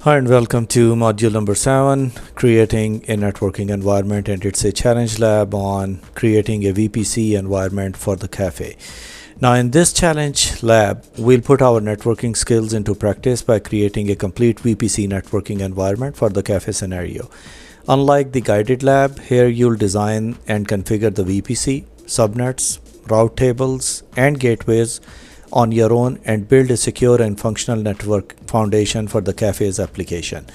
Hi and welcome to module number 7, creating a networking environment, and it's a challenge lab on creating a VPC environment for the Café. Now in this challenge lab, we'll put our networking skills into practice by creating a complete VPC networking environment for the Café scenario. Unlike the guided lab, here you'll design and configure the VPC, subnets, route tables, and gateways on your own and build a secure and functional network foundation for the Café's application.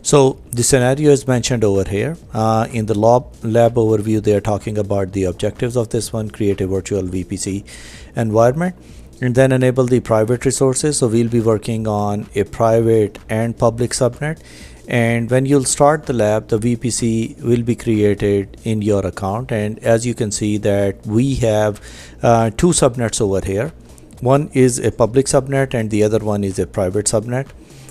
So the scenario is mentioned over here. In the lab overview, they are talking about the objectives of this one: create a virtual VPC environment and then enable the private resources. So we'll be working on a private and public subnet. And when you'll start the lab, the VPC will be created in your account. And as you can see that we have two subnets over here. One is a public subnet and the other one is a private subnet.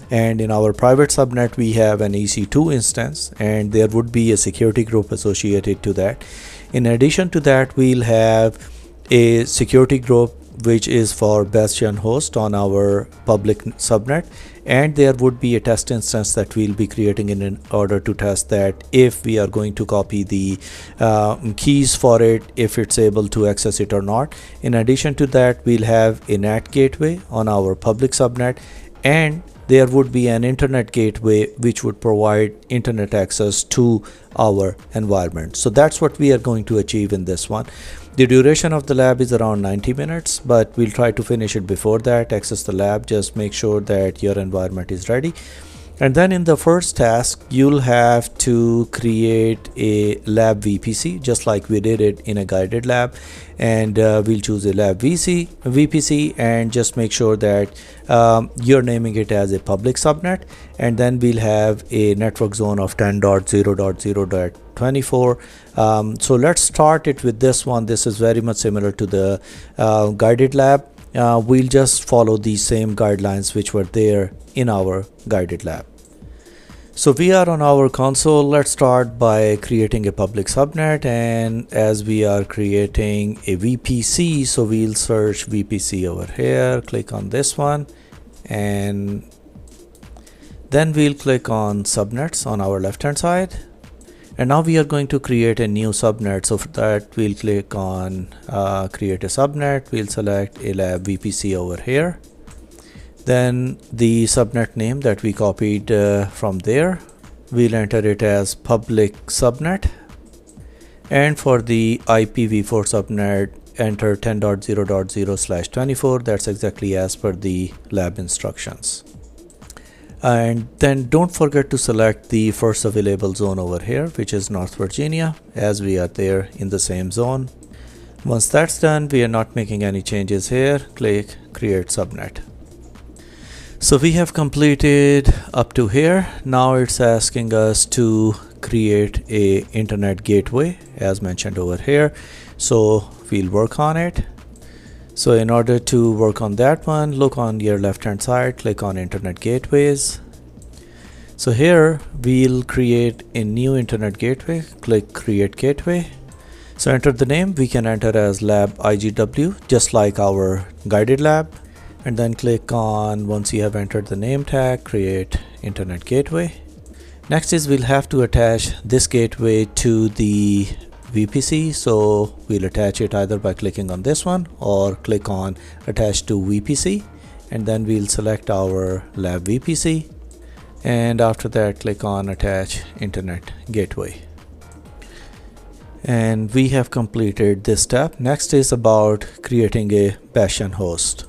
And in our private subnet, we have an EC2 instance, and there would be a security group associated to that. In addition to that, we'll have a security group which is for bastion host on our public subnet, and there would be a test instance that we'll be creating in order to test that if we are going to copy the keys for it, if it's able to access it or not. In addition to that, we'll have a NAT gateway on our public subnet, and there would be an internet gateway which would provide internet access to our environment. So that's what we are going to achieve in this one. The duration of the lab is around 90 minutes, but we'll try to finish it before that. Access the lab, just make sure that your environment is ready. And then in the first task, you'll have to create a lab VPC, just like we did it in a guided lab. And we'll choose a lab VPC and just make sure that you're naming it as a public subnet. And then we'll have a network zone of 10.0.0.24. So let's start it with this one. This is very much similar to the guided lab. We'll just follow the same guidelines which were there in our guided lab. So we are on our console. Let's start by creating a public subnet, and as we are creating a VPC, so we'll search VPC over here, click on this one, and then we'll click on subnets on our left hand side. And now we are going to create a new subnet. So for that, we'll click on create a subnet. We'll select a lab VPC over here. Then the subnet name that we copied from there, we'll enter it as public subnet. And for the IPv4 subnet, enter 10.0.0/24. That's exactly as per the lab instructions. And then don't forget to select the first available zone over here, which is North Virginia, as we are there in the same zone. Once that's done, we are not making any changes here. Click create subnet. So we have completed up to here. Now it's asking us to create a internet gateway as mentioned over here. So we'll work on it. So in order to work on that one, look on your left hand side, click on internet gateways. So here we'll create a new internet gateway, click create gateway. So enter the name, we can enter as lab IGW, just like our guided lab. And then click on, once you have entered the name tag, create internet gateway. Next is we'll have to attach this gateway to the VPC. So we'll attach it either by clicking on this one or click on attach to VPC, and then we'll select our lab VPC, and after that click on attach internet gateway. And we have completed this step. Next is about creating a bastion host.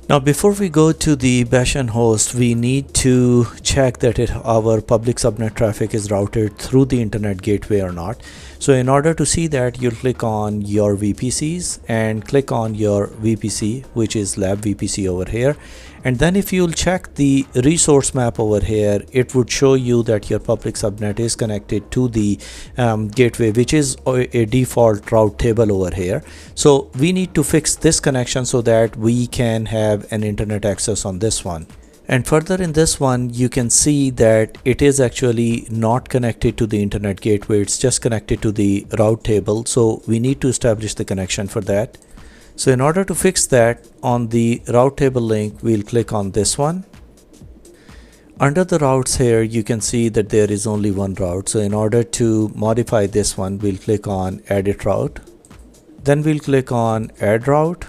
Now before we go to the bastion host, we need to check that our public subnet traffic is routed through the internet gateway or not. So in order to see that, you'll click on your VPCs and click on your VPC, which is lab VPC over here. And then if you'll check the resource map over here, it would show you that your public subnet is connected to the gateway, which is a default route table over here. So we need to fix this connection so that we can have an internet access on this one. And further in this one, you can see that it is actually not connected to the internet gateway. It's just connected to the route table. So we need to establish the connection for that. So in order to fix that, on the route table link, we'll click on this one. Under the routes here, you can see that there is only one route. So in order to modify this one, we'll click on edit route. Then we'll click on add route.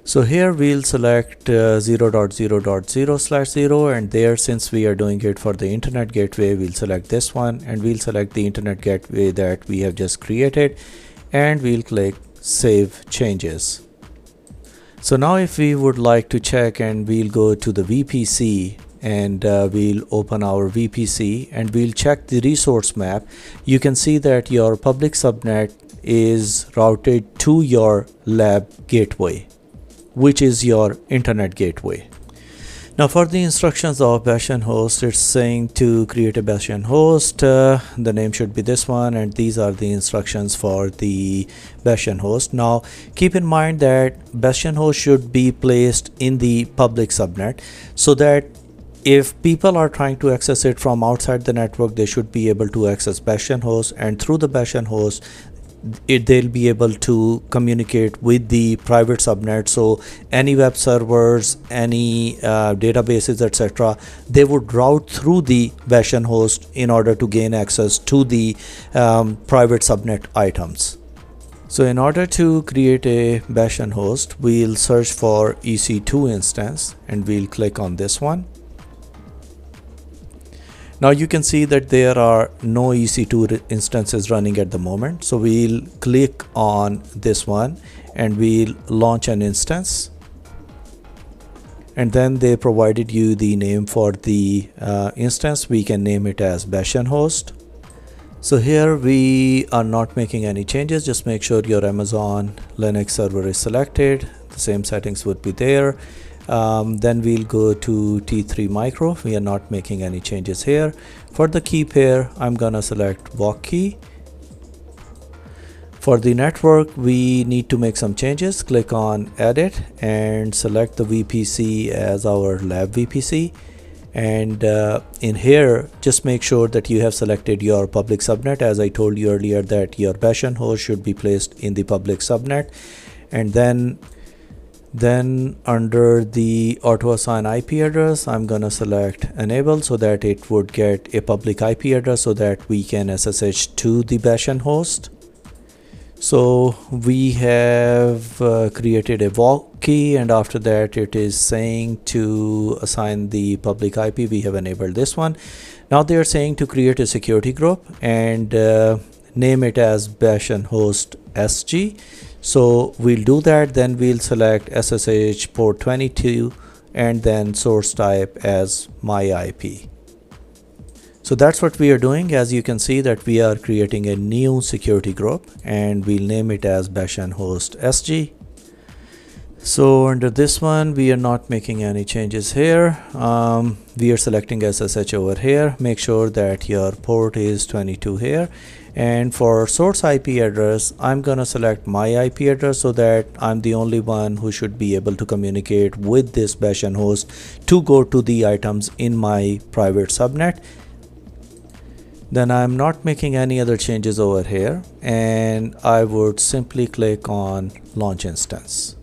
So here we'll select 0.0.0/0, and there, since we are doing it for the internet gateway, we'll select this one, and we'll select the internet gateway that we have just created, and we'll click save changes. So now if we would like to check, and we'll go to the VPC, and we'll open our VPC and we'll check the resource map. You can see that your public subnet is routed to your lab gateway, which is your internet gateway. Now for the instructions of bastion host, it's saying to create a bastion host. The name should be this one, and these are the instructions for the bastion host. Now keep in mind that bastion host should be placed in the public subnet, so that if people are trying to access it from outside the network, they should be able to access bastion host, and through the bastion host they'll be able to communicate with the private subnet. So any web servers, any databases, etc., they would route through the bastion host in order to gain access to the private subnet items. So in order to create a bastion host, we'll search for EC2 instance, and we'll click on this one. Now you can see that there are no EC2 instances running at the moment. So we'll click on this one and we'll launch an instance. And then they provided you the name for the instance. We can name it as bastion host. So here we are not making any changes. Just make sure your Amazon Linux server is selected. The same settings would be there. Then we'll go to T3 micro. We are not making any changes here. For the key pair, I'm gonna select walk key. For the network, we need to make some changes. Click on edit and select the VPC as our lab VPC. And in here, just make sure that you have selected your public subnet. As I told you earlier, that your bastion host should be placed in the public subnet. And then under the auto assign IP address, I'm gonna select enable, so that it would get a public IP address so that we can SSH to the bastion host. So we have created a walk key, and after that it is saying to assign the public IP. We have enabled this one. Now they are saying to create a security group and name it as bastion host SG. So we'll do that. Then we'll select SSH port 22 and then source type as my IP. So that's what we are doing. As you can see that we are creating a new security group, and we'll name it as bastion host SG. So under this one, we are not making any changes here. We are selecting SSH over here. Make sure that your port is 22 here. And for source IP address, I'm gonna select my IP address, so that I'm the only one who should be able to communicate with this bastion host to go to the items in my private subnet. Then I'm not making any other changes over here, and I would simply click on launch instance.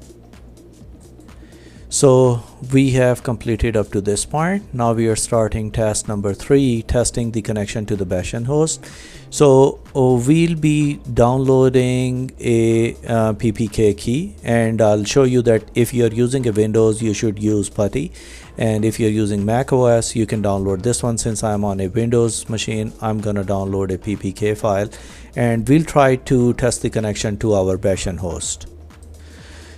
So we have completed up to this point. Now we are starting task number 3, testing the connection to the bastion host. So we'll be downloading a PPK key, and I'll show you that if you're using a Windows, you should use PuTTY, and if you're using Mac OS, you can download this one. Since I'm on a Windows machine, I'm gonna download a PPK file, and we'll try to test the connection to our bastion host.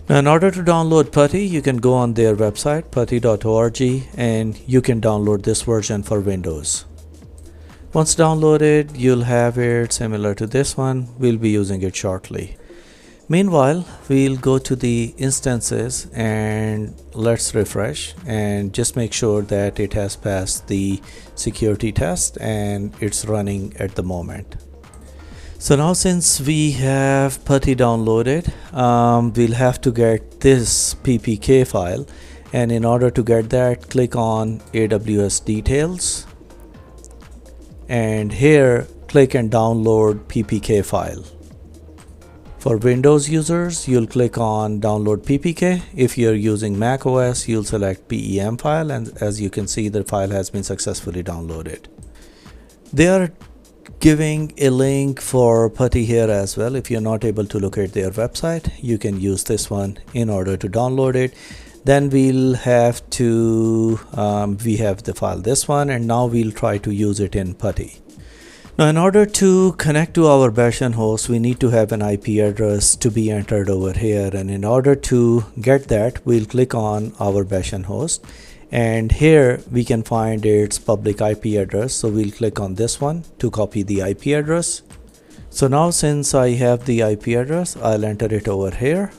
Now, in order to download PuTTY, you can go on their website, putty.org, and you can download this version for Windows. Once downloaded, you'll have it similar to this one. We'll be using it shortly. Meanwhile, we'll go to the instances and let's refresh and just make sure that it has passed the security test and it's running at the moment. So now, since we have PuTTY downloaded, we'll have to get this PPK file, and in order to get that, click on AWS details, and here click and download PPK file. For Windows users, you'll click on download PPK. If you're using Mac OS, you'll select PEM file, and as you can see, the file has been successfully downloaded. They are giving a link for PuTTY here as well. If you're not able to locate their website, you can use this one in order to download it. Then we'll have to, we have the file this one, and now we'll try to use it in PuTTY. Now, in order to connect to our bastion host, we need to have an IP address to be entered over here. And in order to get that, we'll click on our bastion host. And here we can find its public IP address. So we'll click on this one to copy the IP address. So now since I have the IP address, I'll enter it over here.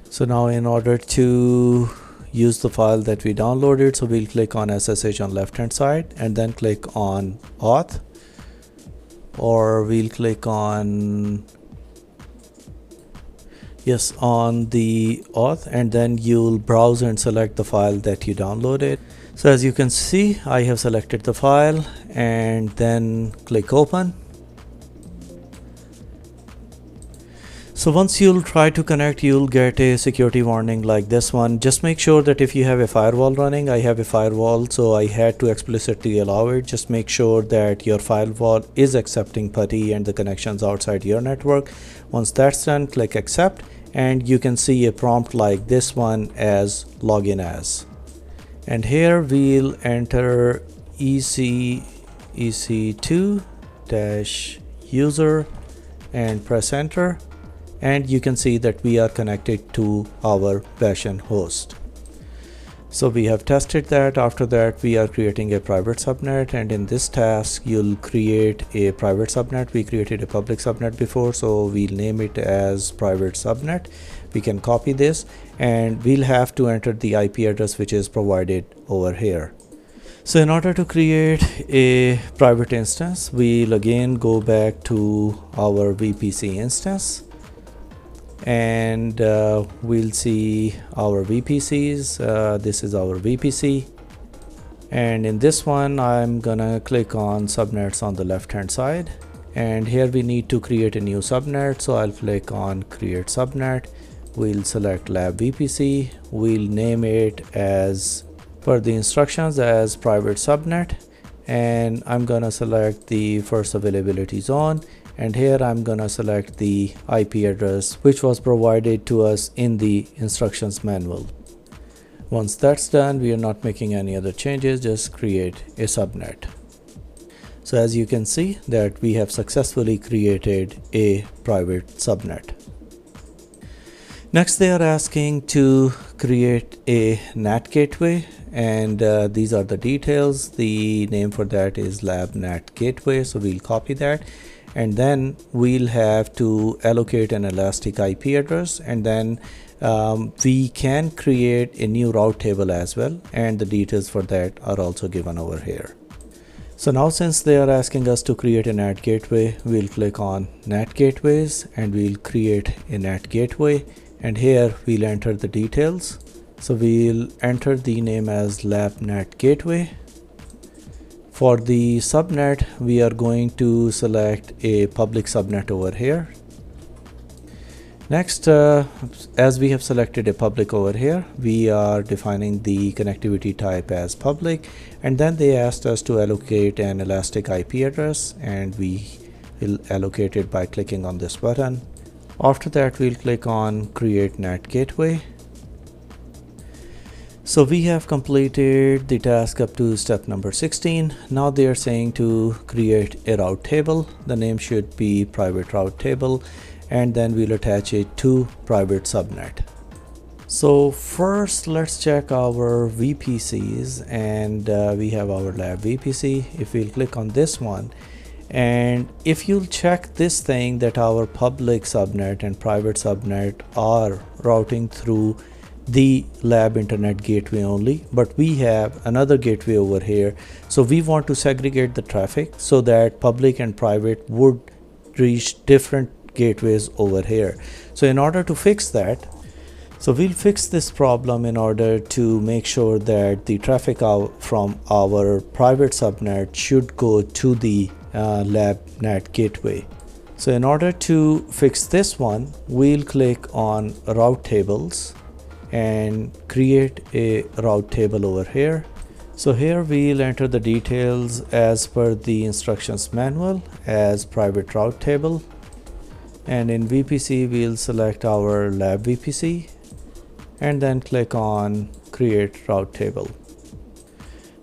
So now in order to use the file that we downloaded, so we'll click on SSH on left hand side and then click on auth. Or we'll click on on the auth, and then you'll browse and select the file that you downloaded. So as you can see, I have selected the file and then click open. So once you'll try to connect, you'll get a security warning like this one. Just make sure that if you have a firewall running, I have a firewall, so I had to explicitly allow it. Just make sure that your firewall is accepting PuTTY and the connections outside your network. Once that's done, click accept, and you can see a prompt like this one as login as. And here we'll enter EC2-user and press enter. And you can see that we are connected to our bastion host. So we have tested that. After that, we are creating a private subnet, and in this task you'll create a private subnet. We created a public subnet before, so we'll name it as private subnet. We can copy this, and we'll have to enter the IP address which is provided over here. So in order to create a private instance, we'll again go back to our VPC instance. And we'll see our VPCs. This is our VPC, and in this one I'm gonna click on subnets on the left hand side, and here we need to create a new subnet. So I'll click on create subnet. We'll select lab VPC. We'll name it as per the instructions as private subnet, and I'm gonna select the first availability zone. And here I'm gonna select the IP address which was provided to us in the instructions manual. Once that's done, we are not making any other changes, just create a subnet. So as you can see that we have successfully created a private subnet. Next, they are asking to create a NAT gateway, and these are the details. The name for that is lab NAT gateway, so we'll copy that. And then we'll have to allocate an elastic IP address, and then we can create a new route table as well, and the details for that are also given over here. So now since they are asking us to create a NAT gateway, we'll click on NAT gateways and we'll create a NAT gateway, and here we'll enter the details. So we'll enter the name as lab NAT gateway. For the subnet, we are going to select a public subnet over here. Next, as we have selected a public over here, we are defining the connectivity type as public, and then they asked us to allocate an elastic IP address, and we will allocate it by clicking on this button. After that, we'll click on create NAT gateway. So we have completed the task up to step number 16. Now they are saying to create a route table. The name should be private route table, and then we'll attach it to private subnet. So first let's check our VPCs, and we have our lab VPC. If we'll click on this one, and if you'll check this thing that our public subnet and private subnet are routing through the lab internet gateway only, but we have another gateway over here. So we want to segregate the traffic so that public and private would reach different gateways over here. So in order to fix that, so we'll fix this problem in order to make sure that the traffic out from our private subnet should go to the lab NAT gateway. So in order to fix this one, we'll click on route tables and create a route table over here. So here we'll enter the details as per the instructions manual as private route table, and in VPC we'll select our lab VPC and then click on create route table.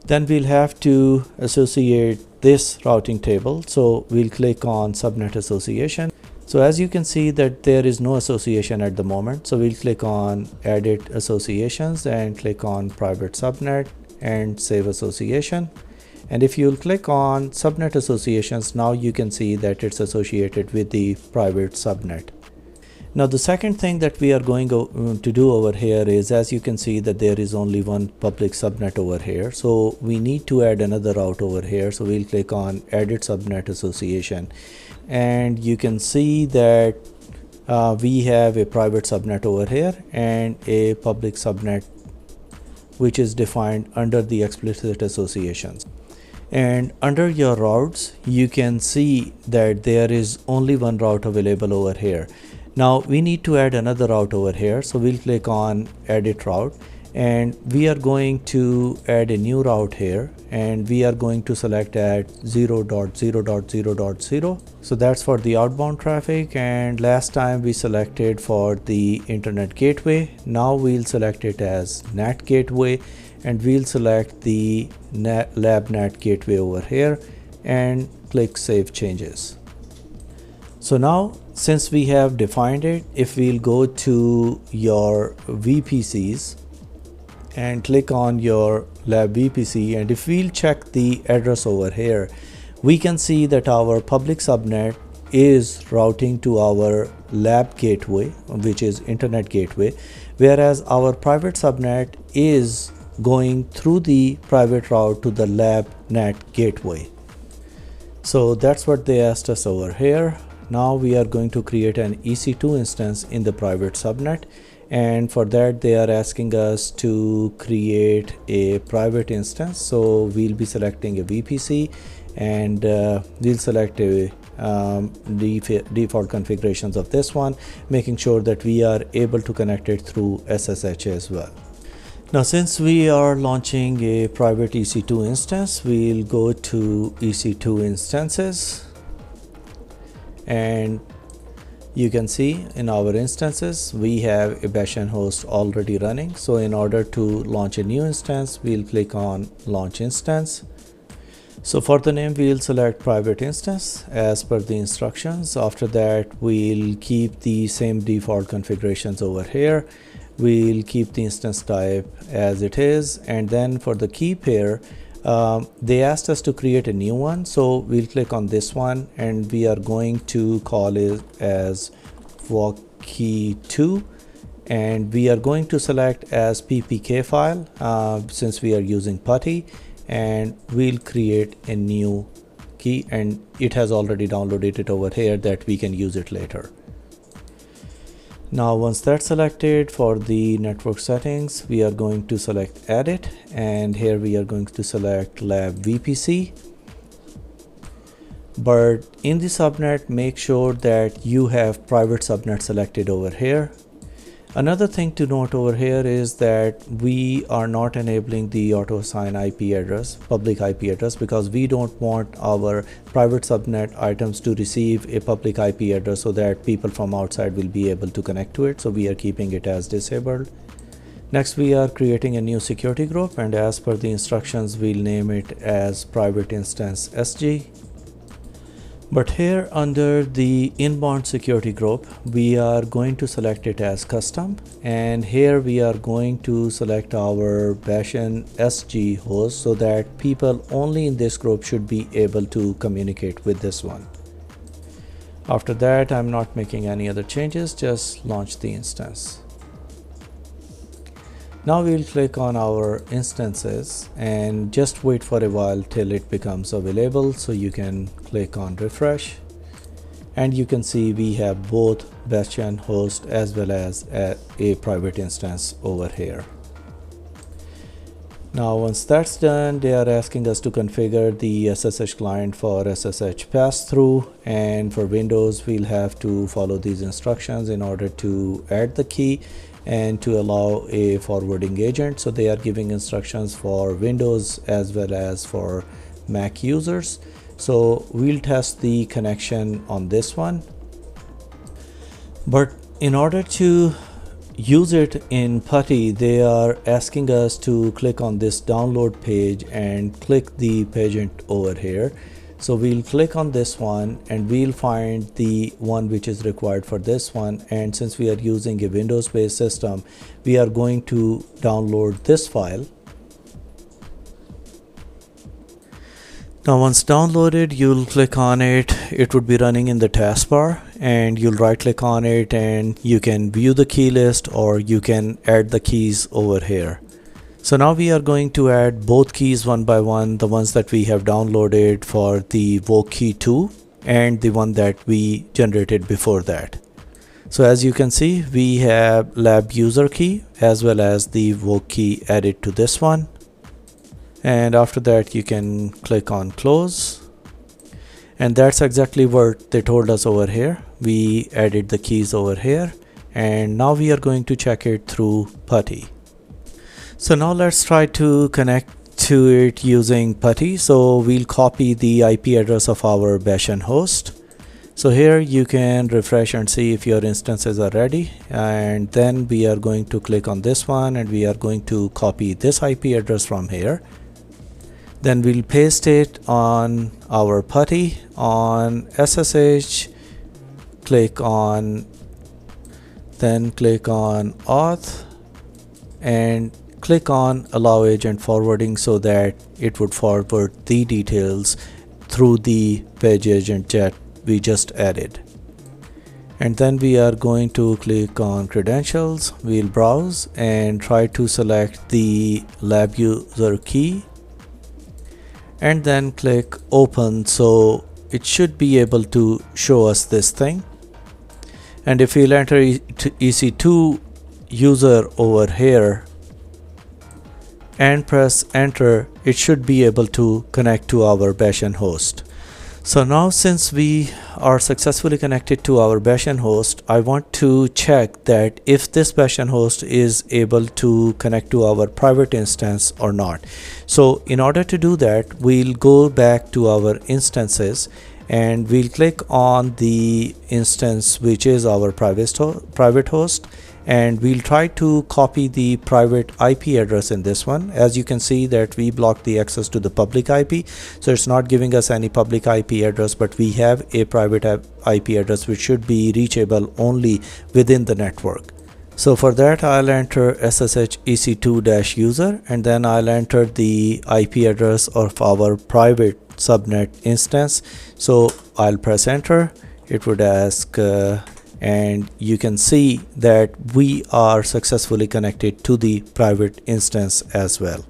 Then we'll have to associate this routing table, so we'll click on subnet association. So as you can see that there is no association at the moment, so we'll click on edit associations and click on private subnet and save association. And if you'll click on subnet associations, now you can see that it's associated with the private subnet. Now the second thing that we are going to do over here is, as you can see that there is only one public subnet over here, so we need to add another route over here. So we'll click on edit subnet association, and you can see that we have a private subnet over here and a public subnet which is defined under the explicit associations. And under your routes you can see that there is only one route available over here. Now we need to add another route over here, so we'll click on edit route, and we are going to add a new route here, and we are going to select at 0.0.0.0. so that's for the outbound traffic, and last time we selected for the internet gateway. Now we'll select it as NAT gateway, and we'll select the lab NAT gateway over here and click save changes. So now since we have defined it, if we'll go to your VPCs and click on your lab VPC, and if we'll check the address over here, we can see that our public subnet is routing to our lab gateway, which is internet gateway, whereas our private subnet is going through the private route to the lab NAT gateway. So that's what they asked us over here. Now we are going to create an EC2 instance in the private subnet, and for that they are asking us to create a private instance. So we'll be selecting a VPC, and we'll select a default configurations of this one, making sure that we are able to connect it through SSH as well. Now since we are launching a private EC2 instance, we'll go to EC2 instances, and you can see in our instances we have a bastion host already running. So in order to launch a new instance, we'll click on launch instance. So for the name we'll select private instance as per the instructions. After that we'll keep the same default configurations over here. We'll keep the instance type as it is, and then for the key pair they asked us to create a new one, so we'll click on this one, and we are going to call it as key2, and we are going to select as ppk file since we are using putty, and we'll create a new key, and it has already downloaded it over here that we can use it later. Now once that's selected, for the network settings we are going to select edit, and here we are going to select lab VPC, but in the subnet make sure that you have private subnet selected over here. Another thing to note over here is that we are not enabling the auto assign IP address, public IP address, because we don't want our private subnet items to receive a public IP address so that people from outside will be able to connect to it. So we are keeping it as disabled. Next we are creating a new security group, and as per the instructions we'll name it as private instance SG. But here under the inbound security group we are going to select it as custom, and here we are going to select our bastion SG host so that people only in this group should be able to communicate with this one. After that I'm not making any other changes, just launch the instance. Now we'll click on our instances and just wait for a while till it becomes available, so you can click on refresh, and you can see we have both bastion host as well as a private instance over here. Now once that's done, they are asking us to configure the SSH client for SSH pass-through, and for Windows we'll have to follow these instructions in order to add the key and to allow a forwarding agent. So they are giving instructions for Windows as well as for Mac users. So we'll test the connection on this one, but in order to use it in PuTTY, they are asking us to click on this download page and click the pageant over here. So we'll click on this one and we'll find the one which is required for this one, and since we are using a Windows based system, we are going to download this file. Now once downloaded, you'll click on it. It would be running in the taskbar, and you'll right click on it and you can view the key list, or you can add the keys over here. So now we are going to add both keys one by one, the ones that we have downloaded for the Vogue key 2 and the one that we generated before that. So as you can see, we have lab user key as well as the Vogue key added to this one. And after that you can click on close, and that's exactly what they told us over here. We added the keys over here, and now we are going to check it through PuTTY. So now let's try to connect to it using PuTTY. So we'll copy the IP address of our bastion host. So here you can refresh and see if your instances are ready, and then we are going to click on this one and we are going to copy this IP address from here. Then we'll paste it on our PuTTY on SSH, then click on auth and click on allow agent forwarding, so that it would forward the details through the page agent that we just added. And then we are going to click on credentials. We'll browse and try to select the lab user key, and then click open. So it should be able to show us this thing. And if we'll enter EC2 user over here and press enter, it should be able to connect to our bastion host. So now since we are successfully connected to our bastion host, I want to check that if this bastion host is able to connect to our private instance or not. So in order to do that, we'll go back to our instances and we'll click on the instance which is our private host, and we'll try to copy the private IP address in this one. As you can see that we blocked the access to the public IP, so it's not giving us any public IP address, but we have a private IP address which should be reachable only within the network. So for that I'll enter SSH EC2-user, and then I'll enter the IP address of our private subnet instance. So I'll press enter. It would ask and you can see that we are successfully connected to the private instance as well.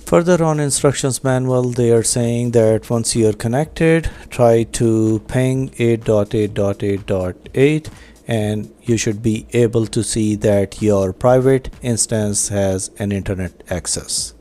Further on instructions manual, they are saying that once you are connected, try to ping 8.8.8.8 and you should be able to see that your private instance has an internet access.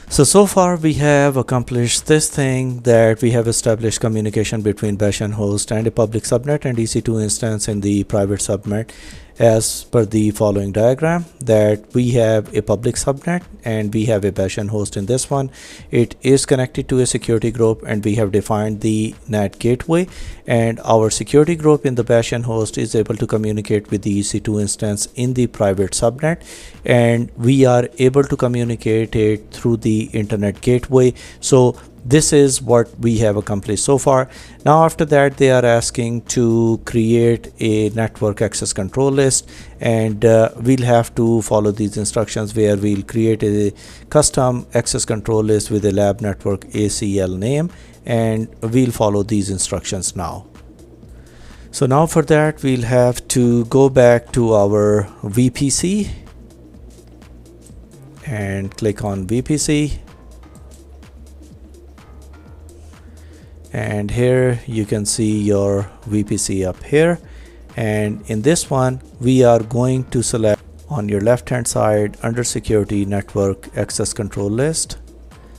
So far we have accomplished this thing, that we have established communication between bastion host and a public subnet and EC2 instance in the private subnet, as per the following diagram, that we have a public subnet and we have a bastion host in this one. It is connected to a security group and we have defined the NAT gateway, and our security group in the bastion host is able to communicate with the EC2 instance in the private subnet, and we are able to communicate it through the internet gateway. So this is what we have accomplished so far. Now after that, they are asking to create a network access control list, and we'll have to follow these instructions where we'll create a custom access control list with a lab network ACL name, and we'll follow these instructions now. So now for that, we'll have to go back to our VPC and click on VPC. And here you can see your VPC up here, and in this one we are going to select on your left hand side under security network access control list.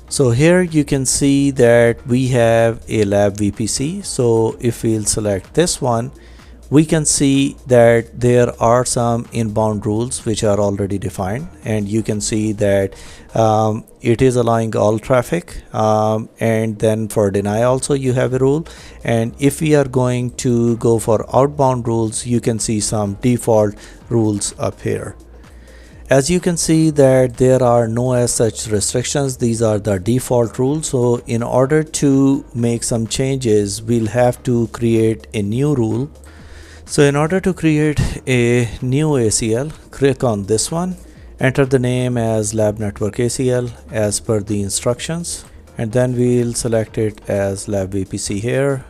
So here you can see that we have a lab VPC. So if we'll select this one, we can see that there are some inbound rules which are already defined, and you can see that it is allowing all traffic, and then for deny also you have a rule. And if we are going to go for outbound rules, you can see some default rules up here. As you can see that there are no as such restrictions, these are the default rules. So in order to make some changes, we'll have to create a new rule. So in order to create a new ACL, click on this one, enter the name as Lab Network ACL as per the instructions, and then we'll select it as Lab VPC here,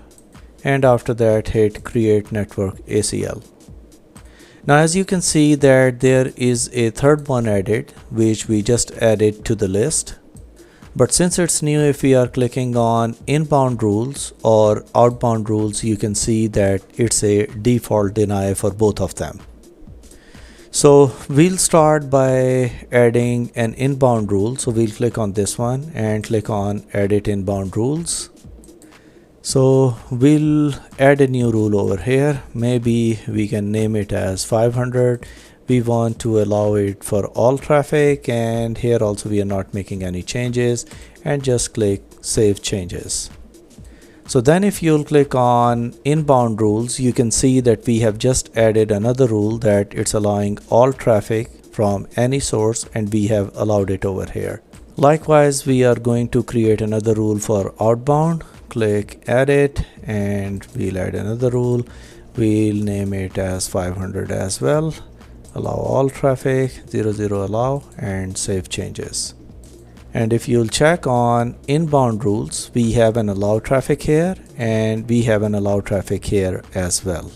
and after that hit Create Network ACL. Now as you can see that there is a third one added, which we just added to the list. But since it's new, if we are clicking on inbound rules or outbound rules, you can see that it's a default deny for both of them. So we'll start by adding an inbound rule. So we'll click on this one and click on edit inbound rules. So we'll add a new rule over here. Maybe we can name it as 500. We want to allow it for all traffic, and here also we are not making any changes, and just click Save Changes. So then if you'll click on inbound rules, you can see that we have just added another rule that it's allowing all traffic from any source, and we have allowed it over here. Likewise, we are going to create another rule for outbound. Click Edit, and we'll add another rule. We'll name it as 500 as well. Allow all traffic, 00 allow, and save changes. And if you'll check on inbound rules, we have an allow traffic here, and we have an allow traffic here as well.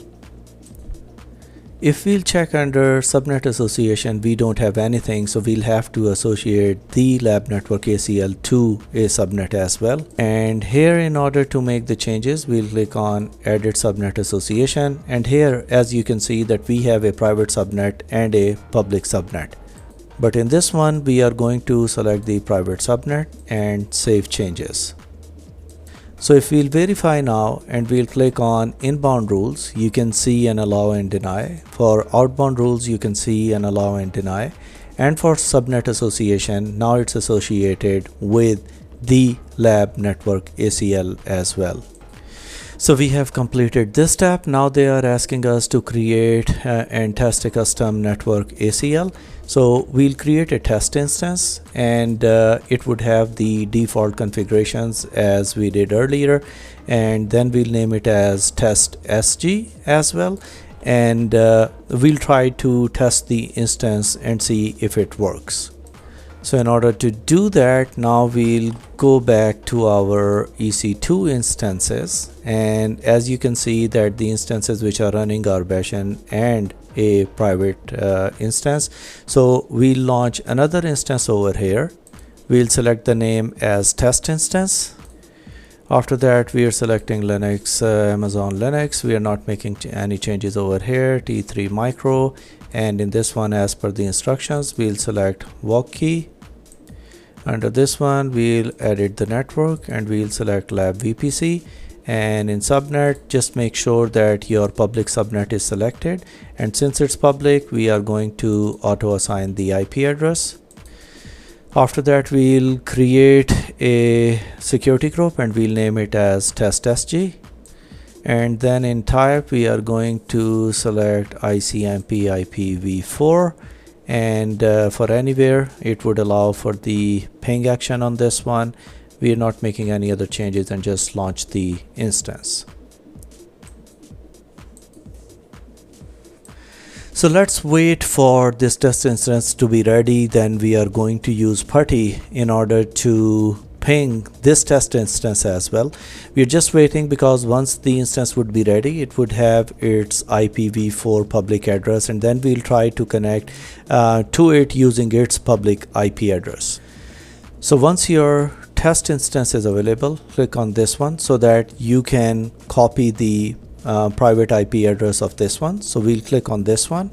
If we'll check under subnet association, we don't have anything, so we'll have to associate the lab network ACL to a subnet as well. And here, in order to make the changes, we'll click on edit subnet association, and here as you can see that we have a private subnet and a public subnet. But in this one we are going to select the private subnet and save changes. So if we'll verify now and we'll click on inbound rules, you can see an allow and deny. For outbound rules, you can see an allow and deny. And for subnet association, now it's associated with the lab network ACL as well. So we have completed this step. Now they are asking us to create and test a custom network ACL. So we'll create a test instance, and it would have the default configurations as we did earlier, and then we'll name it as test SG as well, and we'll try to test the instance and see if it works. So in order to do that, now we'll go back to our EC2 instances, and as you can see that the instances which are running are bastion and a private instance. So we'll launch another instance over here. We'll select the name as test instance. After that, we are selecting Linux, Amazon Linux. We are not making any changes over here. T3 micro, and in this one, as per the instructions, we'll select walk key. Under this one, we'll edit the network and we'll select lab VPC. And in subnet, just make sure that your public subnet is selected, and since it's public, we are going to auto assign the IP address. After that, we'll create a security group and we'll name it as test SG, and then in type we are going to select ICMP IPv4, and for anywhere it would allow for the ping action on this one. We are not making any other changes, and just launch the instance. So let's wait for this test instance to be ready. Then we are going to use PuTTY in order to ping this test instance as well. We're just waiting because once the instance would be ready, it would have its IPv4 public address, and then we'll try to connect to it using its public IP address. So once your test instance is available, click on this one so that you can copy the private IP address of this one. So we'll click on this one,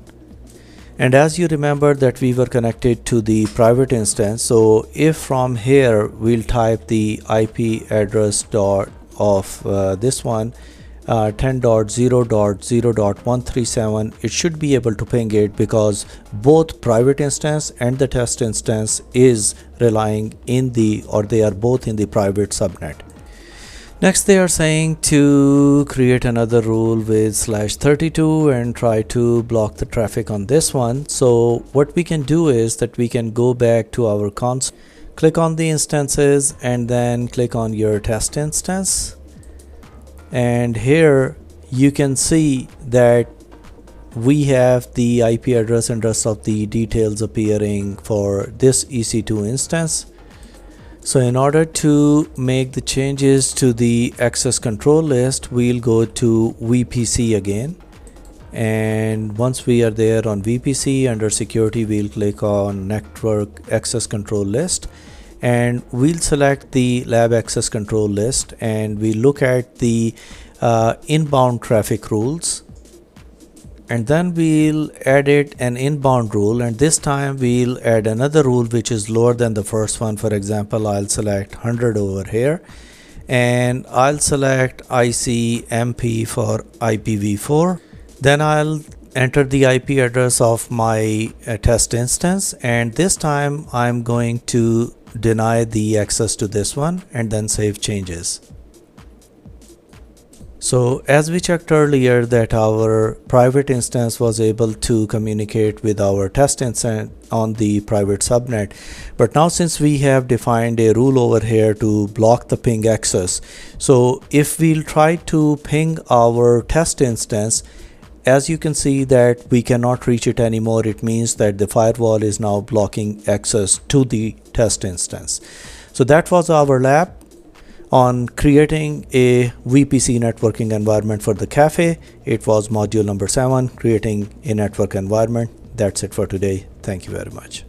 And as you remember that we were connected to the private instance, so if from here we'll type the IP address of this one 10.0.0.137, it should be able to ping it because both private instance and the test instance is relying in the, or they are both in the private subnet. Next, they are saying to create another rule with /32 and try to block the traffic on this one. So what we can do is that we can go back to our console, click on the instances, and then click on your test instance. And here you can see that we have the IP address and rest of the details appearing for this EC2 instance. So in order to make the changes to the access control list, we'll go to VPC again. And once we are there on VPC, under security, we'll click on network access control list. And we'll select the lab access control list and we look at the inbound traffic rules. And then we'll edit an inbound rule, and this time we'll add another rule which is lower than the first one. For example, I'll select 100 over here and I'll select ICMP for IPv4. Then I'll enter the IP address of my test instance, and this time I'm going to deny the access to this one and then save changes. So as we checked earlier that our private instance was able to communicate with our test instance on the private subnet, but now since we have defined a rule over here to block the ping access, so if we'll try to ping our test instance, as you can see that we cannot reach it anymore. It means that the firewall is now blocking access to the test instance. So that was our lab on creating a VPC networking environment for the Café. It was module number 7, creating a network environment. That's it for today. Thank you very much.